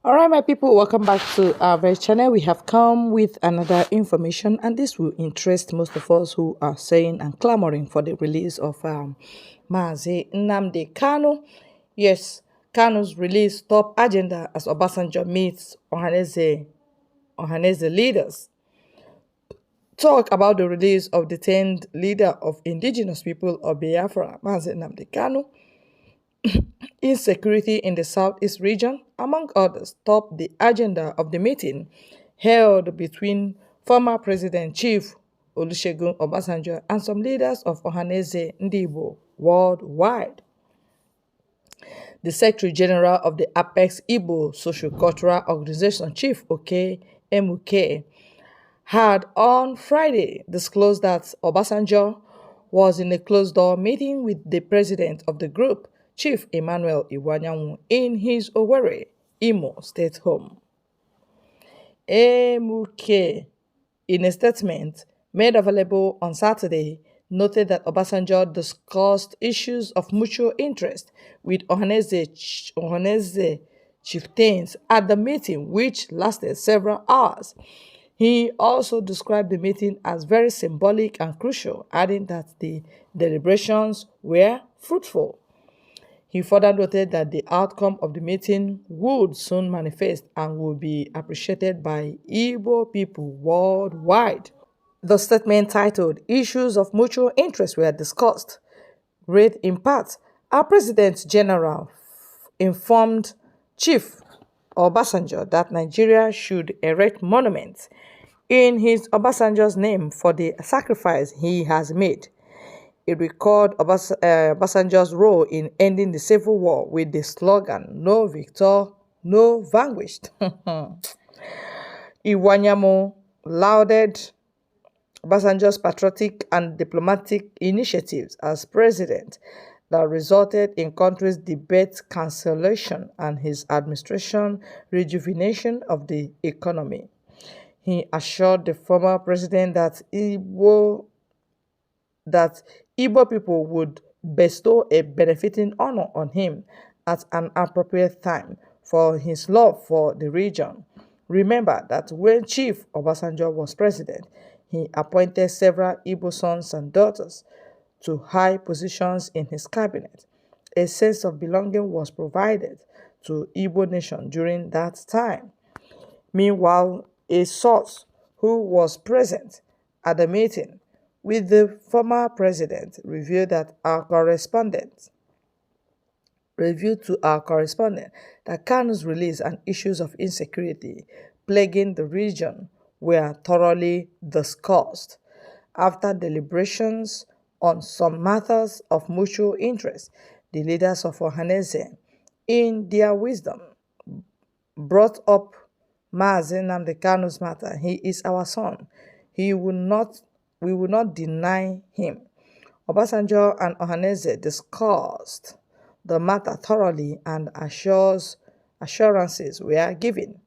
All right, my people, welcome back to our very channel. We have come with another information, and this will interest most of us who are saying and clamoring for the release of Mazi Nnamdi Kanu. Yes, Kanu's release top agenda as Obasanjo meets Ohanese leaders. Talk about the release of detained leader of indigenous people of Biafra, Mazi Nnamdi Kanu. Insecurity in the southeast region, among others, topped the agenda of the meeting held between former President Chief Olusegun Obasanjo and some leaders of Ohanese Ndibo worldwide. The Secretary General of the Apex Igbo Social-Cultural Organization, Chief Oke Emuke, had on Friday disclosed that Obasanjo was in a closed-door meeting with the president of the group, Chief Emmanuel Iwuanyanwu, in his Owerri, Imo State home. Emuke, in a statement made available on Saturday, noted that Obasanjo discussed issues of mutual interest with Ohanese chieftains at the meeting, which lasted several hours. He also described the meeting as very symbolic and crucial, adding that the deliberations were fruitful. He further noted that the outcome of the meeting would soon manifest and would be appreciated by Igbo people worldwide. The statement titled Issues of Mutual Interest were discussed. Read in part, our President General informed Chief Obasanjo that Nigeria should erect monuments in his Obasanjo's name for the sacrifice he has made. It recalled Obasanjo's role in ending the civil war with the slogan, "No victor, no vanquished." Iwuanyanwu lauded Obasanjo's patriotic and diplomatic initiatives as president that resulted in country's debt cancellation and his administration rejuvenation of the economy. He assured the former president that Igbo people would bestow a benefiting honor on him at an appropriate time for his love for the region. Remember that when Chief Obasanjo was president, he appointed several Igbo sons and daughters to high positions in his cabinet. A sense of belonging was provided to Igbo nation during that time. Meanwhile, a source who was present at the meeting with the former president revealed to our correspondent that Kanu's release and issues of insecurity plaguing the region were thoroughly discussed. After deliberations on some matters of mutual interest, the leaders of Ohanese, in their wisdom, brought up Mazi Nnamdi Kanu's matter. He is our son. We will not deny him. Obasanjo and Ohanese discussed the matter thoroughly and assurances were given.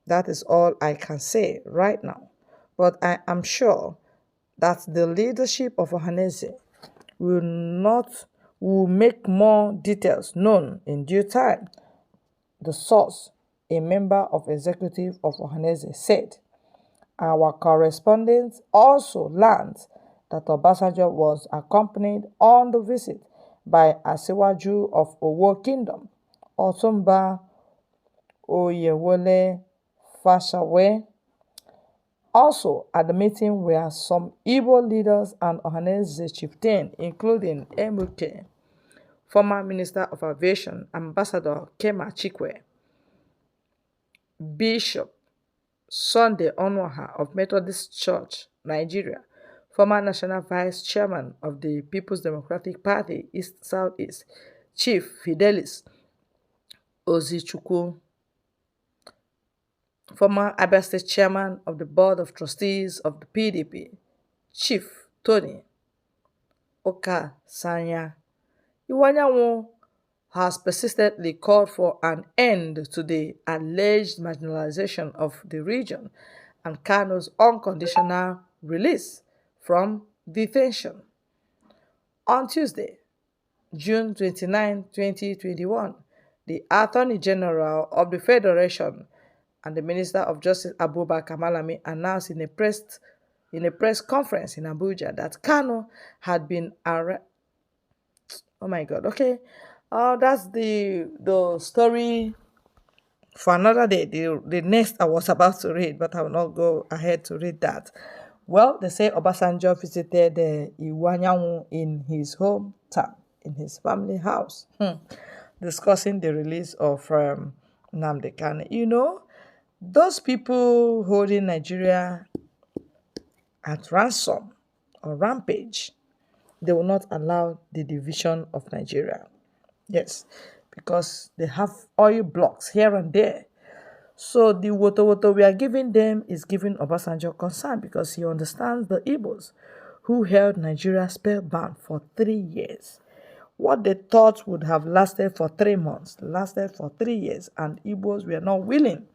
That is all I can say right now. But I am sure that the leadership of Ohanese will make more details known in due time. The source, a member of executive of Ohanese, said. Our correspondent also learned that Obasanjo was accompanied on the visit by Asiwaju of Owo Kingdom, Otumba Oyewole Fashawe. Also at the meeting were some Igbo leaders and Ohanese chieftain, including Emuke, former Minister of Aviation, Ambassador Kema Chikwe, Bishop Sunday Onwaha of Methodist Church, Nigeria, former National Vice Chairman of the People's Democratic Party, East-Southeast, Chief Fidelis Ozichukwu, former Abia State Chairman of the Board of Trustees of the PDP, Chief Tony Okasanya. Iwuanyanwu has persistently called for an end to the alleged marginalization of the region and Kanu's unconditional release from detention. On Tuesday, June 29, 2021, the Attorney General of the Federation and the Minister of Justice Abubakar Malami announced in a press conference in Abuja that Kanu had been arrested. Oh my God! Okay, that's the story for another day. The next I was about to read, but I will not go ahead to read that. Well, they say Obasanjo visited the Iwuanyanwu in his hometown, in his family house, discussing the release of Nnamdi Kanu. Those people holding Nigeria at ransom or rampage, they will not allow the division of Nigeria. Yes, because they have oil blocks here and there. So the woto we are giving them is giving Obasanjo concern because he understands the Igbos who held Nigeria spellbound for 3 years. What they thought would have lasted for 3 months lasted for 3 years, and Igbos were not willing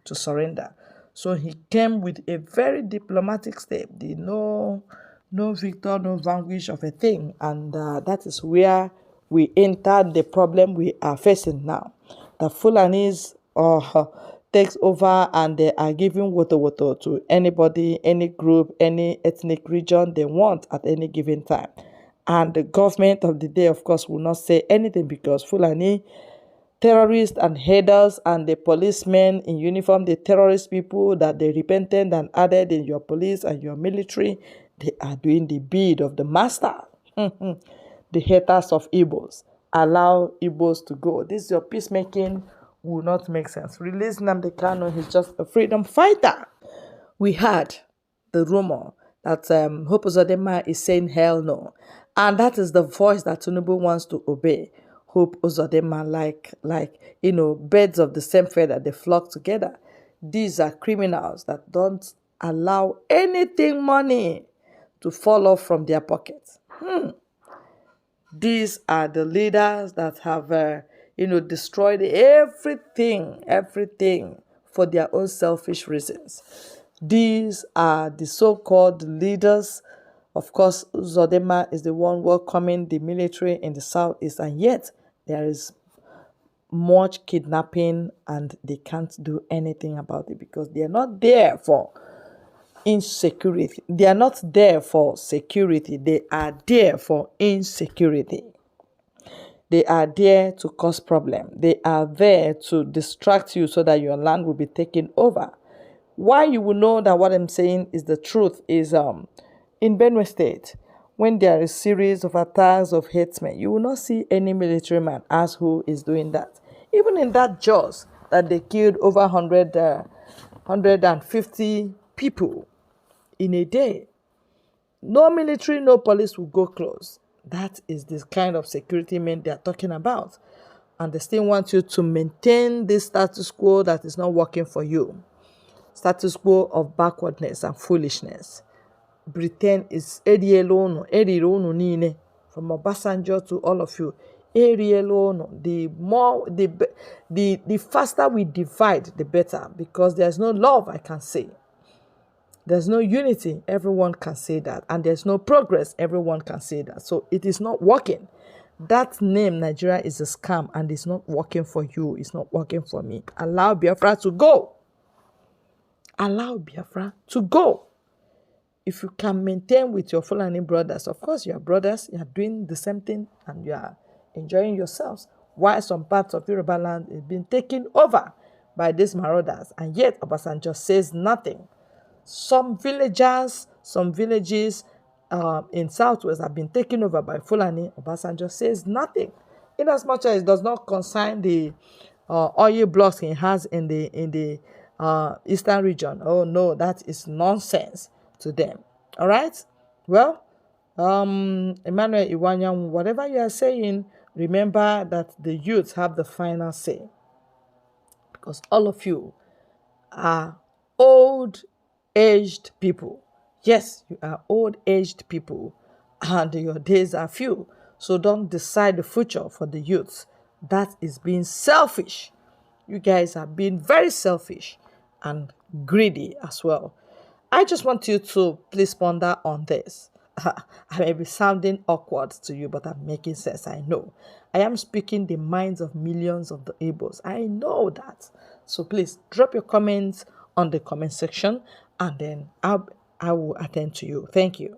to surrender. So he came with a very diplomatic step, the no victor, no vanquish of a thing, and that is where we enter the problem we are facing now. The Fulanis takes over and they are giving woto to anybody, any group, any ethnic region they want at any given time. And the government of the day, of course, will not say anything because Fulani terrorists and headers and the policemen in uniform, the terrorist people that they repented and added in your police and your military, they are doing the bid of the master. The haters of Igbos. Allow Igbos to go. This your peacemaking will not make sense. Release Nnamdi Kanu, he's just a freedom fighter. We had the rumor that Hope Uzodinma is saying hell no. And that is the voice that Tinubu wants to obey. Hope Uzodinma, birds of the same feather, they flock together. These are criminals that don't allow anything money to fall off from their pockets. These are the leaders that have, destroyed everything for their own selfish reasons. These are the so-called leaders. Of course, Uzodinma is the one welcoming the military in the southeast, and yet there is much kidnapping and they can't do anything about it because they are not there for insecurity. They are not there for security. They are there for insecurity. They are there to cause problem. They are there to distract you so that your land will be taken over. Why you will know that what I'm saying is the truth is in Benue State, when there is series of attacks of herdsmen, you will not see any military man as who is doing that. Even in that Jos that they killed over 150 people in a day, no military, no police will go close. That is the kind of security men they are talking about. And they still want you to maintain this status quo that is not working for you. Status quo of backwardness and foolishness. Britain is Erielonu Nine, from Obasanjo to all of you. Erielonu. The faster we divide, the better, because there's no love, I can say. There's no unity, everyone can say that. And there's no progress, everyone can say that. So it is not working. That name, Nigeria, is a scam and it's not working for you. It's not working for me. Allow Biafra to go. Allow Biafra to go. If you can maintain with your Fulani brothers, of course you are brothers, you are doing the same thing and you are enjoying yourselves. While some parts of Yoruba land is being taken over by these marauders, and yet Obasanjo says nothing. Some villages in Southwest have been taken over by Fulani. Obasanjo says nothing. In as much as it does not concern the oil blocks he has in the eastern region. Oh no, that is nonsense to them. All right? Well, Emmanuel Iwuanyanwu, whatever you are saying, remember that the youths have the final say. Because all of you are old-aged people. Yes, you are old-aged people and your days are few. So don't decide the future for the youths. That is being selfish. You guys are being very selfish and greedy as well. I just want you to please ponder on this. I may be sounding awkward to you, but I'm making sense. I know. I am speaking the minds of millions of the Igbos. I know that. So please drop your comments on the comment section, and then I will attend to you. Thank you.